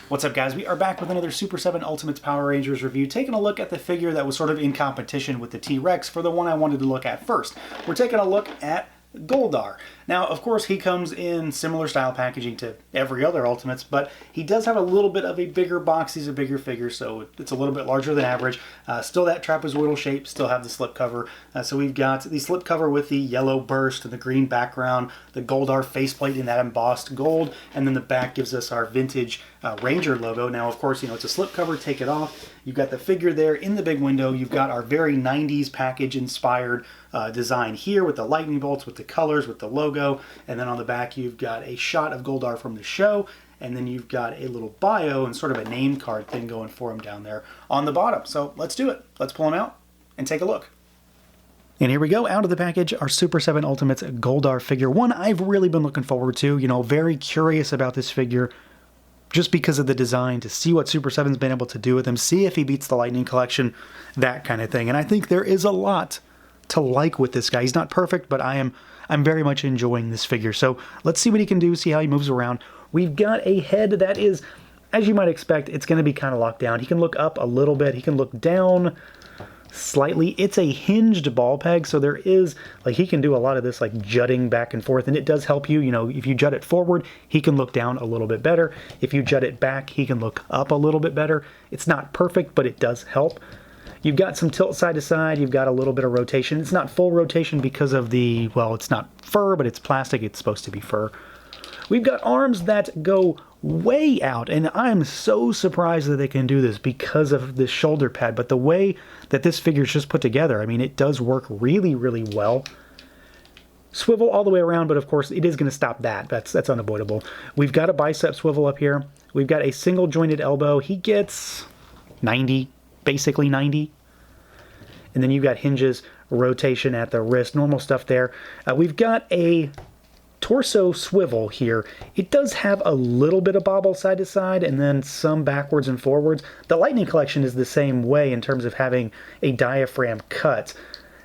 What's up, guys? We are back with another Super 7 Ultimates Power Rangers review, taking a look at the figure that was sort of in competition with the T-Rex for the one I wanted to look at first. We're taking a look at GOLDAR. Now, of course, he comes in similar style packaging to every other Ultimates, but he does have a little bit of a bigger box. He's a bigger figure, so it's a little bit larger than average. Still that trapezoidal shape, still have the slipcover. So we've got the slipcover with the yellow burst and the green background, the GOLDAR faceplate in that embossed gold, and then the back gives us our vintage Ranger logo. Now, of course, you know, it's a slipcover, take it off. You've got the figure there in the big window. You've got our very 90s package inspired design here with the lightning bolts, with the colors, with the logo, and then on the back you've got a shot of GOLDAR from the show, and then you've got a little bio and sort of a name card thing going for him down there on the bottom. So let's do it. Let's pull him out and take a look. And here we go, out of the package, our Super 7 Ultimates GOLDAR figure. One I've really been looking forward to, you know, very curious about this figure just because of the design, to see what Super 7's been able to do with him, see if he beats the Lightning Collection, that kind of thing. And I think there is a lot to like with this guy. He's not perfect, but I'm very much enjoying this figure. So let's see what he can do, see how he moves around. We've got a head that is, as you might expect, it's going to be kind of locked down. He can look up a little bit, he can look down slightly. It's a hinged ball peg, so there is, like, he can do a lot of this, like, jutting back and forth, and it does help you. You know, if you jut it forward, he can look down a little bit better. If you jut it back, he can look up a little bit better. It's not perfect, but it does help. You've got some tilt side to side, you've got a little bit of rotation. It's not full rotation because of the, well, it's not fur, but it's plastic. It's supposed to be fur. We've got arms that go way out, and I'm so surprised that they can do this because of this shoulder pad, but the way that this figure's just put together, I mean, it does work really, really well. Swivel all the way around, but of course it is going to stop that. That's unavoidable. We've got a bicep swivel up here. We've got a single jointed elbow. He gets 90, basically 90. And then you've got hinges, rotation at the wrist, normal stuff there. We've got a torso swivel here. It does have a little bit of bobble side to side and then some backwards and forwards. The Lightning Collection is the same way in terms of having a diaphragm cut.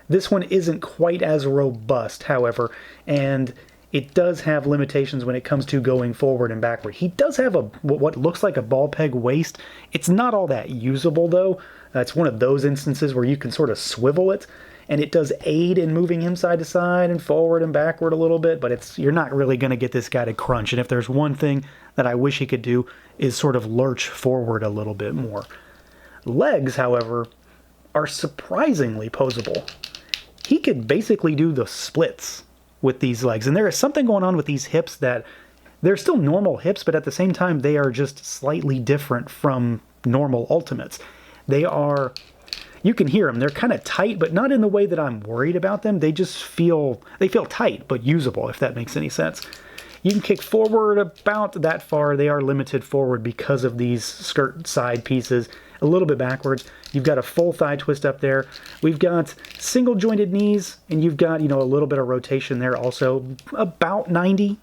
This one isn't quite as robust, however, and it does have limitations when it comes to going forward and backward. He does have a what looks like a ball peg waist. It's not all that usable, though. It's one of those instances where you can sort of swivel it, and it does aid in moving him side to side and forward and backward a little bit, but you're not really going to get this guy to crunch. And if there's one thing that I wish he could do is sort of lurch forward a little bit more. Legs, however, are surprisingly posable. He could basically do the splits with these legs, and there is something going on with these hips that they're still normal hips, but at the same time they are just slightly different from normal Ultimates. They are, you can hear them, they're kind of tight, but not in the way that I'm worried about them. They just feel tight, but usable, if that makes any sense. You can kick forward about that far. They are limited forward because of these skirt side pieces. A little bit backwards. You've got a full thigh twist up there. We've got single jointed knees, and you've got, you know, a little bit of rotation there also. About 90.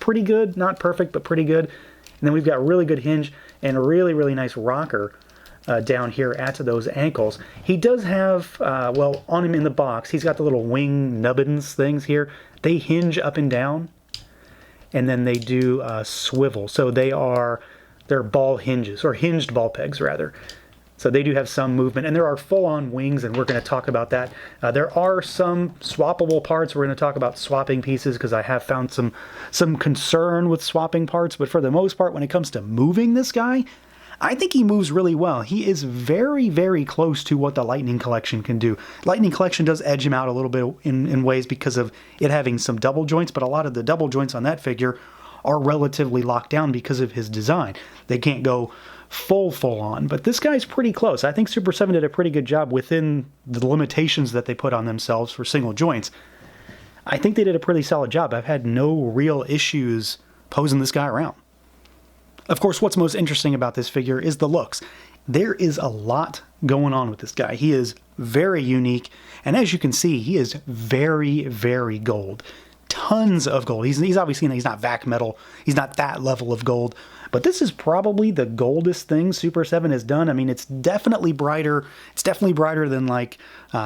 Pretty good. Not perfect, but pretty good. And then we've got really good hinge and a really, really nice rocker down here at those ankles. He does have, well, on him in the box, he's got the little wing nubbins things here. They hinge up and down, and then they do swivel. So they're ball hinges, or hinged ball pegs, rather. So they do have some movement, and there are full-on wings, and we're going to talk about that. There are some swappable parts. We're going to talk about swapping pieces, because I have found some concern with swapping parts, but for the most part, when it comes to moving this guy, I think he moves really well. He is very, very close to what the Lightning Collection can do. Lightning Collection does edge him out a little bit in ways because of it having some double joints, but a lot of the double joints on that figure are relatively locked down because of his design. They can't go full on, but this guy's pretty close. I think Super 7 did a pretty good job within the limitations that they put on themselves for single joints. I think they did a pretty solid job. I've had no real issues posing this guy around. Of course, what's most interesting about this figure is the looks. There is a lot going on with this guy. He is very unique, and as you can see, he is very, very gold. Tons of gold. He's obviously, he's not vac metal. He's not that level of gold, But this is probably the goldest thing Super 7 has done. I mean, it's definitely brighter. It's definitely brighter than like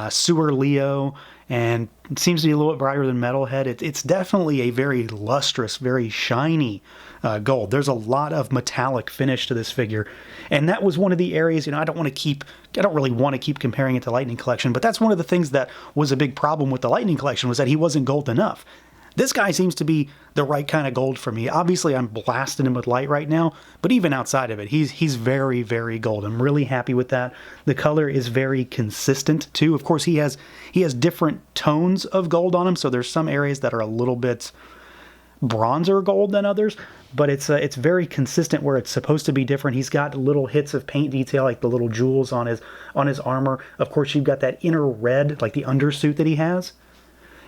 Sewer Leo, and it seems to be a little bit brighter than Metalhead. It's definitely a very lustrous, very shiny gold. There's a lot of metallic finish to this figure, and that was one of the areas, you know, I don't really want to keep comparing it to Lightning Collection, but that's one of the things that was a big problem with the Lightning Collection, was that he wasn't gold enough. This guy seems to be the right kind of gold for me. Obviously, I'm blasting him with light right now, but even outside of it, he's very, very gold. I'm really happy with that. The color is very consistent, too. Of course, he has different tones of gold on him, so there's some areas that are a little bit bronzer gold than others, but it's very consistent where it's supposed to be different. He's got little hits of paint detail, like the little jewels on his armor. Of course, you've got that inner red, like the undersuit that he has.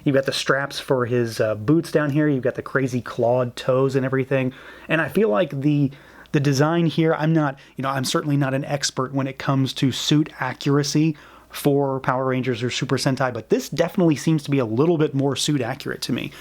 You've got the straps for his boots down here. You've got the crazy clawed toes and everything. And I feel like the design here, I'm certainly not an expert when it comes to suit accuracy for Power Rangers or Super Sentai, but this definitely seems to be a little bit more suit accurate to me.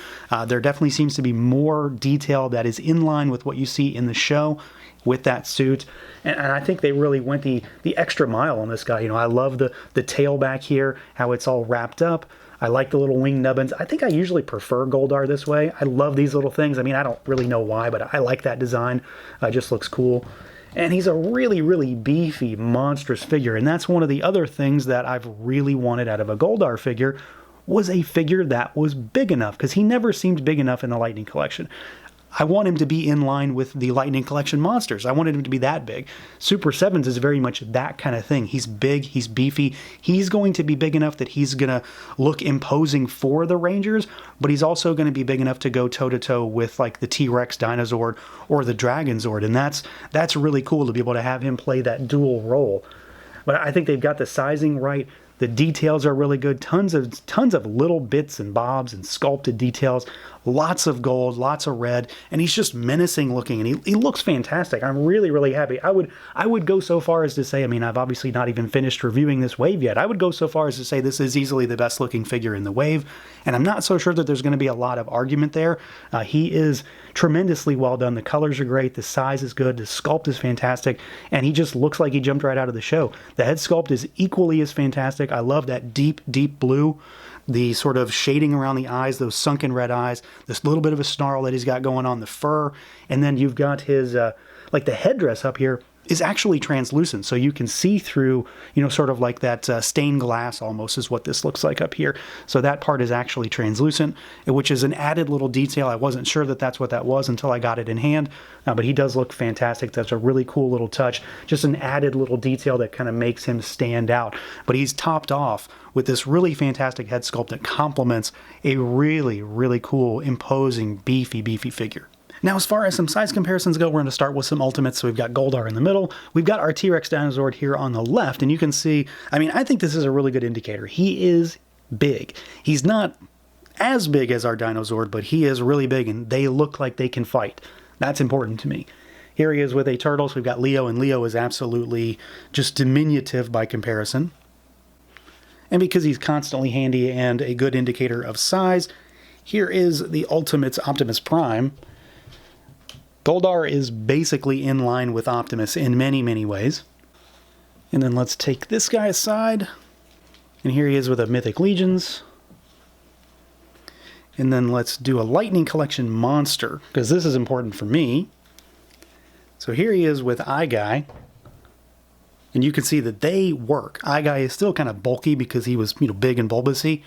There definitely seems to be more detail that is in line with what you see in the show with that suit. And I think they really went the extra mile on this guy. You know, I love the tail back here, how it's all wrapped up. I like the little wing nubbins. I think I usually prefer GOLDAR this way. I love these little things. I mean, I don't really know why, but I like that design. It just looks cool. And he's a really, really beefy, monstrous figure. And that's one of the other things that I've really wanted out of a GOLDAR figure, was a figure that was big enough, because he never seemed big enough in the Lightning Collection. I want him to be in line with the Lightning Collection monsters. I wanted him to be that big. Super 7's is very much that kind of thing. He's big, he's beefy. He's going to be big enough that he's going to look imposing for the Rangers, but he's also going to be big enough to go toe-to-toe with like the T-Rex Dinozord or the Dragon Zord, and that's really cool to be able to have him play that dual role. But I think they've got the sizing right. The details are really good. Tons of little bits and bobs and sculpted details. Lots of gold, lots of red, and he's just menacing looking, and he looks fantastic. I'm really, really happy. I would go so far as to say, I mean, I've obviously not even finished reviewing this wave yet. I would go so far as to say this is easily the best looking figure in the wave, and I'm not so sure that there's going to be a lot of argument there. He is tremendously well done. The colors are great. The size is good. The sculpt is fantastic, and he just looks like he jumped right out of the show. The head sculpt is equally as fantastic. I love that deep, deep blue. The sort of shading around the eyes, those sunken red eyes, this little bit of a snarl that he's got going on, the fur, and then you've got his, like the headdress up here is actually translucent, so you can see through, you know, sort of like that stained glass almost is what this looks like up here. So that part is actually translucent, which is an added little detail. I wasn't sure that that's what that was until I got it in hand, but he does look fantastic. That's a really cool little touch, just an added little detail that kind of makes him stand out. But he's topped off with this really fantastic head sculpt that complements a really, really cool, imposing, beefy figure. Now, as far as some size comparisons go, we're going to start with some Ultimates. So we've got GOLDAR in the middle. We've got our T-Rex Dinozord here on the left. And you can see, I mean, I think this is a really good indicator. He is big. He's not as big as our Dinozord, but he is really big, and they look like they can fight. That's important to me. Here he is with a turtle. So we've got Leo, and Leo is absolutely just diminutive by comparison. And because he's constantly handy and a good indicator of size, here is the Ultimates Optimus Prime. GOLDAR is basically in line with Optimus in many, many ways. And then let's take this guy aside. And here he is with a Mythic Legions. And then let's do a Lightning Collection monster, because this is important for me. So here he is with iGuy. And you can see that they work. iGuy is still kind of bulky because he was, you know, big and bulbousy.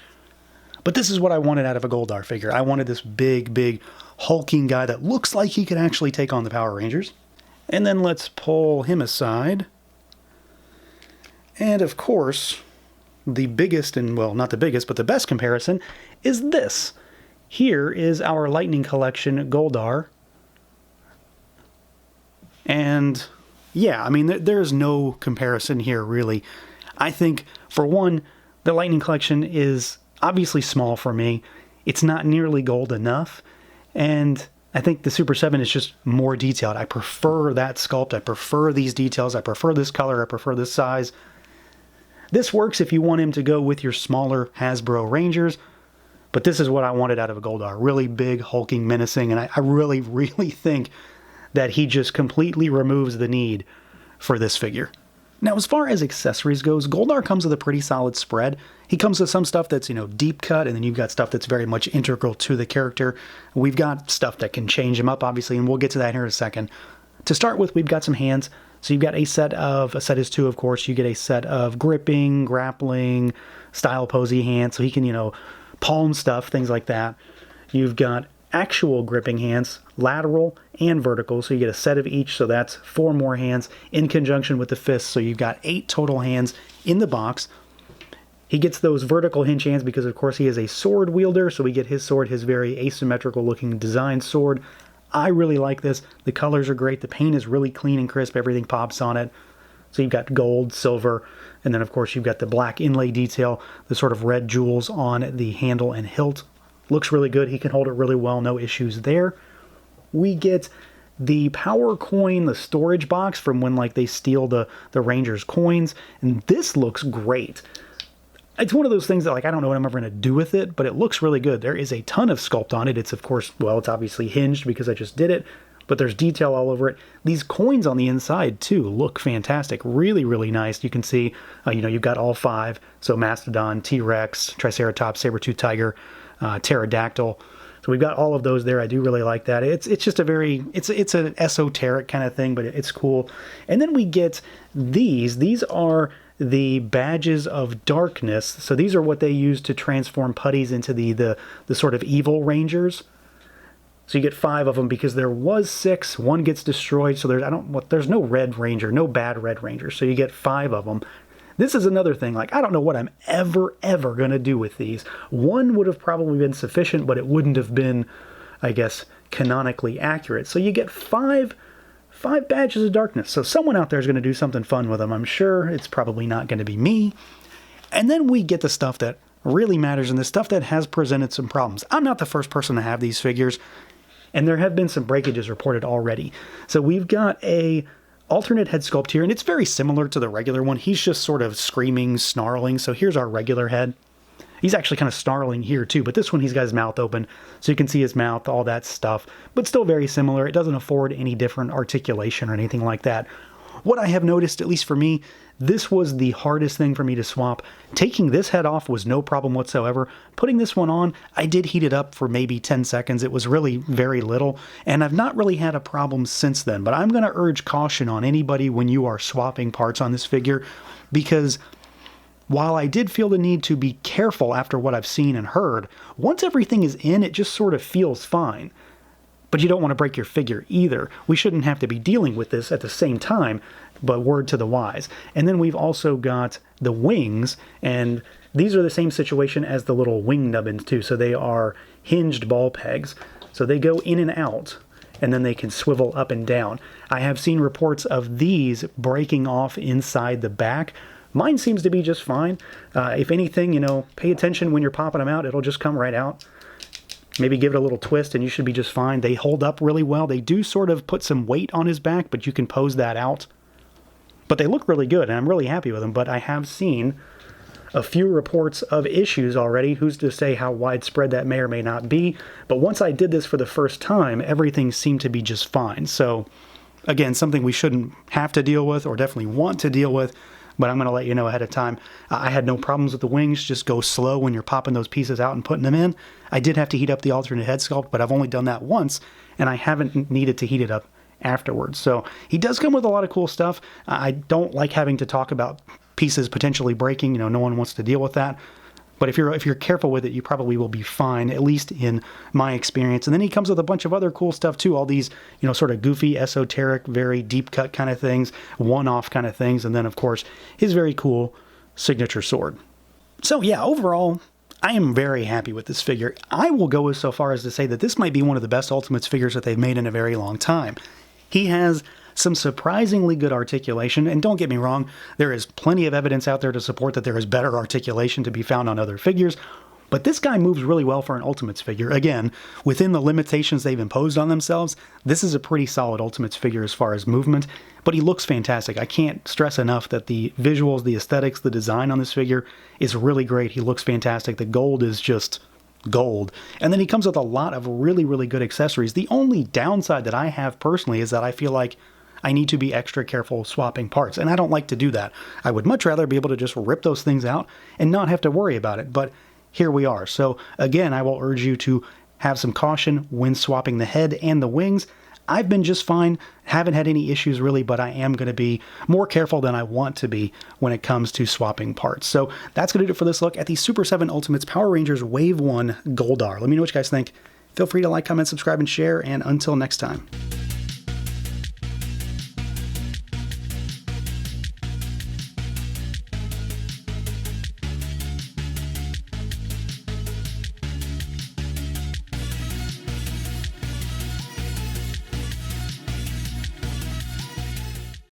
But this is what I wanted out of a GOLDAR figure. I wanted this big, hulking guy that looks like he could actually take on the Power Rangers. And then let's pull him aside. And of course, the biggest, and well, not the biggest, but the best comparison is this. Here is our Lightning Collection GOLDAR. And yeah, I mean, there's no comparison here, really. I think, for one, the Lightning Collection is obviously small for me. It's not nearly gold enough. And I think the Super 7 is just more detailed. I prefer that sculpt. I prefer these details. I prefer this color. I prefer this size. This works if you want him to go with your smaller Hasbro Rangers. But this is what I wanted out of a GOLDAR. Really big, hulking, menacing. And I really, really think that he just completely removes the need for this figure. Now, as far as accessories goes, GOLDAR comes with a pretty solid spread. He comes with some stuff that's, deep cut, and then you've got stuff that's very much integral to the character. We've got stuff that can change him up, obviously, and we'll get to that here in a second. To start with, we've got some hands. So you've got a set is 2, of course. You get a set of gripping, grappling, style posy hands, so he can, palm stuff, things like that. You've got actual gripping hands, lateral and vertical, so you get a set of each, so that's 4 more hands in conjunction with the fists, so you've got 8 total hands in the box. He gets those vertical hinge hands because, of course, he is a sword wielder, so we get his sword, his very asymmetrical looking design sword. I really like this. The colors are great. The paint is really clean and crisp. Everything pops on it. So you've got gold, silver, and then, of course, you've got the black inlay detail, the sort of red jewels on the handle and hilt. Looks really good. He can hold it really well. No issues there. We get the power coin, the storage box from when they steal the Rangers coins. And this looks great. It's one of those things that I don't know what I'm ever going to do with it, but it looks really good. There is a ton of sculpt on it. It's, of course, it's obviously hinged because I just did it, but there's detail all over it. These coins on the inside, too, look fantastic. Really, really nice. You can see, you've got all 5. So Mastodon, T-Rex, Triceratops, Saber-tooth Tiger, Pterodactyl. So we've got all of those there. I do really like that. It's just a very, it's an esoteric kind of thing, but it's cool. And then we get these. These are the badges of darkness. So these are what they use to transform putties into the sort of evil rangers. So you get 5 of them because there was 6. 1 gets destroyed. So there's no red ranger, no bad red ranger. So you get 5 of them. This is another thing, I don't know what I'm ever going to do with these. 1 would have probably been sufficient, but it wouldn't have been, I guess, canonically accurate. So you get 5 badges of darkness. So someone out there is going to do something fun with them. I'm sure it's probably not going to be me. And then we get the stuff that really matters and the stuff that has presented some problems. I'm not the first person to have these figures, and there have been some breakages reported already. So we've got a alternate head sculpt here, and it's very similar to the regular one. He's just sort of screaming, snarling. So here's our regular head. He's actually kind of snarling here too, but this one he's got his mouth open, so you can see his mouth, all that stuff, but still very similar. It doesn't afford any different articulation or anything like that. What I have noticed, at least for me, this was the hardest thing for me to swap. Taking this head off was no problem whatsoever. Putting this one on, I did heat it up for maybe 10 seconds. It was really very little, and I've not really had a problem since then. But I'm going to urge caution on anybody when you are swapping parts on this figure, because while I did feel the need to be careful after what I've seen and heard, once everything is in, it just sort of feels fine. But you don't want to break your figure either. We shouldn't have to be dealing with this at the same time, but word to the wise. And then we've also got the wings, and these are the same situation as the little wing nubbins too. So they are hinged ball pegs. So they go in and out, and then they can swivel up and down. I have seen reports of these breaking off inside the back. Mine seems to be just fine. If anything, pay attention when you're popping them out. It'll just come right out. Maybe give it a little twist and you should be just fine. They hold up really well. They do sort of put some weight on his back, but you can pose that out. But they look really good, and I'm really happy with them. But I have seen a few reports of issues already. Who's to say how widespread that may or may not be? But once I did this for the first time, everything seemed to be just fine. So, again, something we shouldn't have to deal with or definitely want to deal with, but I'm going to let you know ahead of time. I had no problems with the wings. Just go slow when you're popping those pieces out and putting them in. I did have to heat up the alternate head sculpt, but I've only done that once, and I haven't needed to heat it up afterwards. So he does come with a lot of cool stuff. I don't like having to talk about pieces potentially breaking. No one wants to deal with that. But if you're careful with it, you probably will be fine, at least in my experience. And then he comes with a bunch of other cool stuff too. All these, sort of goofy, esoteric, very deep cut kind of things, one-off kind of things. And then, of course, his very cool signature sword. So yeah, overall, I am very happy with this figure. I will go so far as to say that this might be one of the best Ultimates figures that they've made in a very long time. He has some surprisingly good articulation, and don't get me wrong, there is plenty of evidence out there to support that there is better articulation to be found on other figures, but this guy moves really well for an Ultimates figure. Again, within the limitations they've imposed on themselves, this is a pretty solid Ultimates figure as far as movement, but he looks fantastic. I can't stress enough that the visuals, the aesthetics, the design on this figure is really great. He looks fantastic. The gold is just gold. And then he comes with a lot of really, really good accessories. The only downside that I have personally is that I feel like I need to be extra careful swapping parts, and I don't like to do that. I would much rather be able to just rip those things out and not have to worry about it, but here we are. So again, I will urge you to have some caution when swapping the head and the wings. I've been just fine, haven't had any issues really, but I am going to be more careful than I want to be when it comes to swapping parts. So that's going to do it for this look at the Super 7 Ultimates Power Rangers Wave 1 GOLDAR. Let me know what you guys think. Feel free to like, comment, subscribe, and share, and until next time.